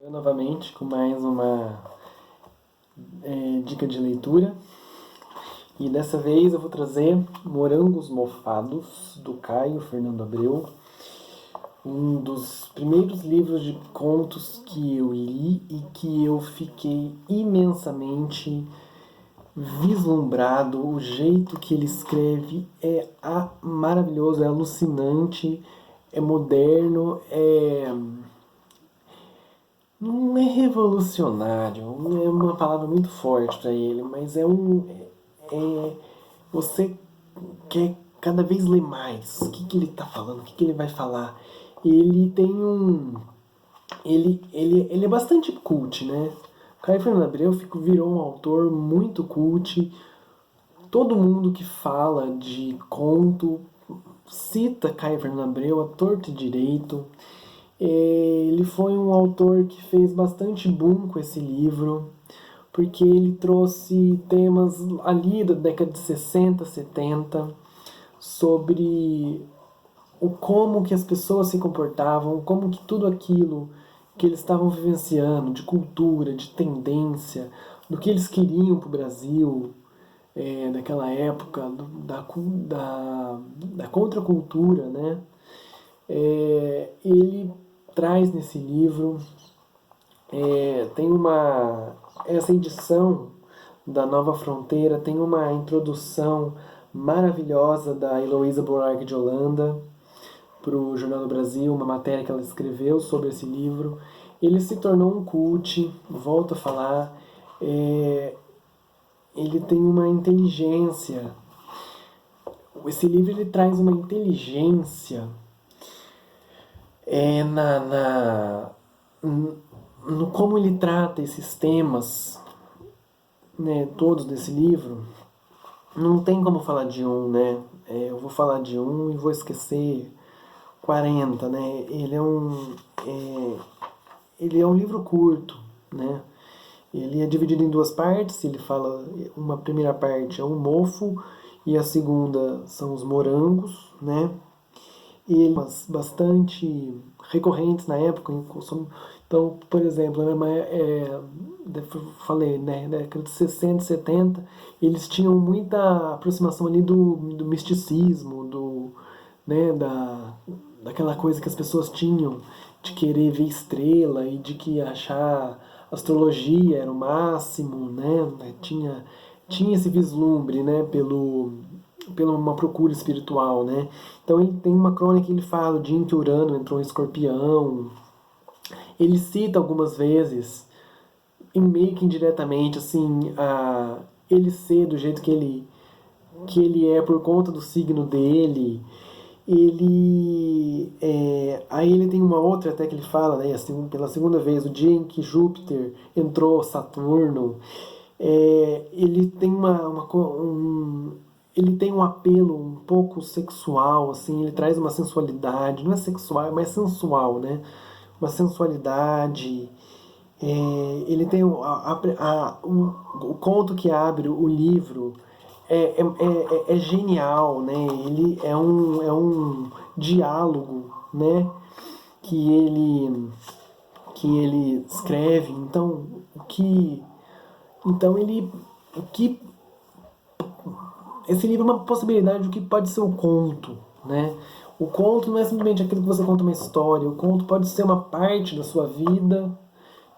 Novamente com mais uma dica de leitura, e dessa vez eu vou trazer Morangos Mofados, do Caio Fernando Abreu, um dos primeiros livros de contos que eu li e que eu fiquei imensamente vislumbrado. O jeito que ele escreve é maravilhoso, é alucinante, é moderno, não é revolucionário, é uma palavra muito forte para ele, mas você quer cada vez ler mais. O que ele está falando, o que ele vai falar. Ele tem ele é bastante cult, né? O Caio Fernando Abreu virou um autor muito cult. Todo mundo que fala de conto cita Caio Fernando Abreu a torto e direito. Ele foi um autor que fez bastante boom com esse livro, porque ele trouxe temas ali da década de 60, 70, sobre o como que as pessoas se comportavam, como que tudo aquilo que eles estavam vivenciando, de cultura, de tendência, do que eles queriam para o Brasil, daquela época, da contracultura, né? Ele traz nesse livro, tem essa edição da Nova Fronteira tem uma introdução maravilhosa da Heloísa Buarque de Holanda para o Jornal do Brasil, uma matéria que ela escreveu sobre esse livro. Ele se tornou um cult, volto a falar, ele tem uma inteligência. Esse livro ele traz uma inteligência no como ele trata esses temas, né, todos desse livro. Não tem como falar de um, né? Eu vou falar de um e vou esquecer 40, né? Ele é um livro curto, né? Ele é dividido em duas partes. Ele fala, uma primeira parte é o mofo e a segunda são os morangos, né? Eles bastante recorrentes na época. Então, por exemplo, falei, né, na década de 60, 70, eles tinham muita aproximação ali do misticismo, né, daquela coisa que as pessoas tinham de querer ver estrela e de que achar astrologia era o máximo, né? Tinha esse vislumbre, né, pela uma procura espiritual, né? Então ele tem uma crônica que ele fala o dia em que Urano entrou em Escorpião. Ele cita algumas vezes, meio que indiretamente, assim, ele ser do jeito que ele é por conta do signo dele. Aí ele tem uma outra até que ele fala, né, assim, pela segunda vez, o dia em que Júpiter entrou Saturno. Ele tem ele tem um apelo um pouco sexual, assim, ele traz uma sensualidade, não é sexual, é mais sensual, né? Uma sensualidade. Ele tem o conto que abre o livro é genial, né? Ele é um diálogo, né? Que ele escreve. Então, então o que esse livro é uma possibilidade do que pode ser o conto, né? O conto não é simplesmente aquilo que você conta uma história. O conto pode ser uma parte da sua vida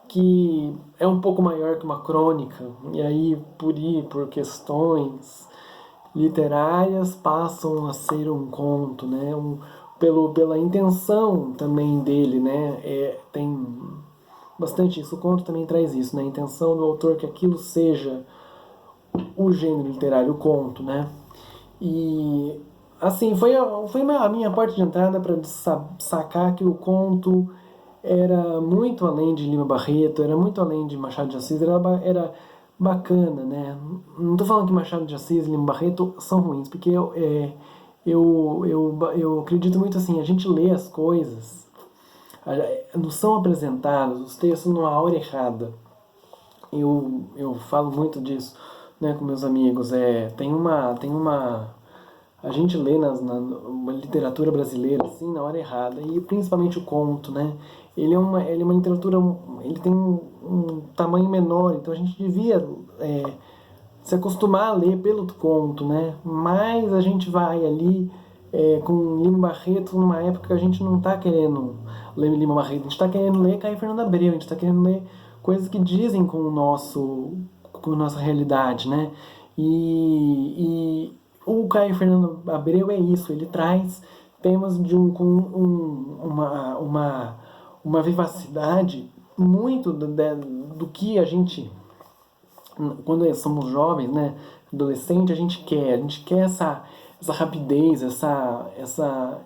que é um pouco maior que uma crônica. E aí, por questões literárias, passam a ser um conto, né? Pela intenção também dele, né? Tem bastante isso. O conto também traz isso, né? A intenção do autor que aquilo seja o gênero literário, o conto, né? E assim, foi a minha porta de entrada para sacar que o conto era muito além de Lima Barreto, era muito além de Machado de Assis, era bacana, né? Não estou falando que Machado de Assis e Lima Barreto são ruins, porque eu acredito muito assim, a gente lê as coisas, não são apresentados os textos numa hora errada. Eu falo muito disso, né, com meus amigos. A gente lê uma literatura brasileira assim na hora errada, e principalmente o conto, né? ele é uma literatura, ele tem um tamanho menor, então a gente devia se acostumar a ler pelo conto, né? Mas a gente vai ali com Lima Barreto numa época que a gente não está querendo ler Lima Barreto, a gente está querendo ler Caio Fernando Abreu, a gente está querendo ler coisas que dizem com a nossa realidade, né? E o Caio Fernando Abreu é isso, ele traz temas uma vivacidade muito do que a gente, quando somos jovens, né, adolescente, a gente quer essa rapidez, essa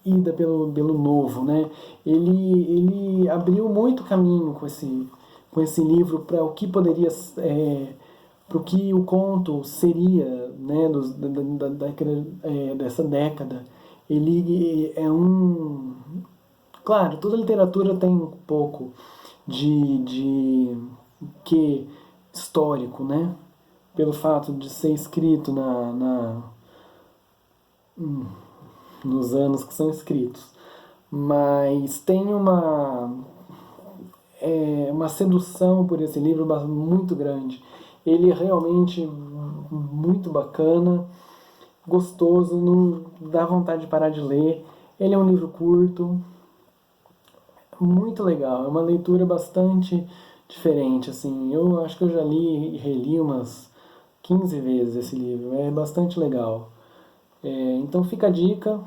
ida pelo novo, né? Ele abriu muito caminho com esse livro para o que poderia, para o que o conto seria, né, dessa década. Ele é um, claro, toda literatura tem um pouco de que histórico, né? Pelo fato de ser escrito nos anos que são escritos. Mas tem uma sedução por esse livro muito grande. Ele é realmente muito bacana, gostoso, não dá vontade de parar de ler. Ele é um livro curto, muito legal, é uma leitura bastante diferente, assim. Eu acho que eu já li e reli umas 15 vezes esse livro, é bastante legal. Então fica a dica,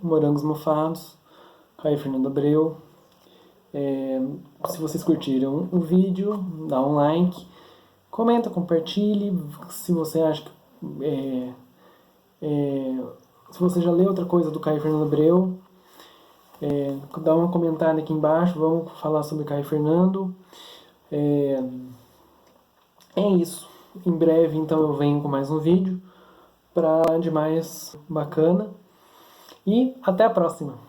Morangos Mofados, Caio Fernando Abreu. Se vocês curtiram o vídeo, dá um like, comenta, compartilhe, se você acha que... se você já leu outra coisa do Caio Fernando Abreu, dá uma comentada aqui embaixo, vamos falar sobre Caio Fernando. É isso. Em breve, então, eu venho com mais um vídeo para de mais bacana. E até a próxima!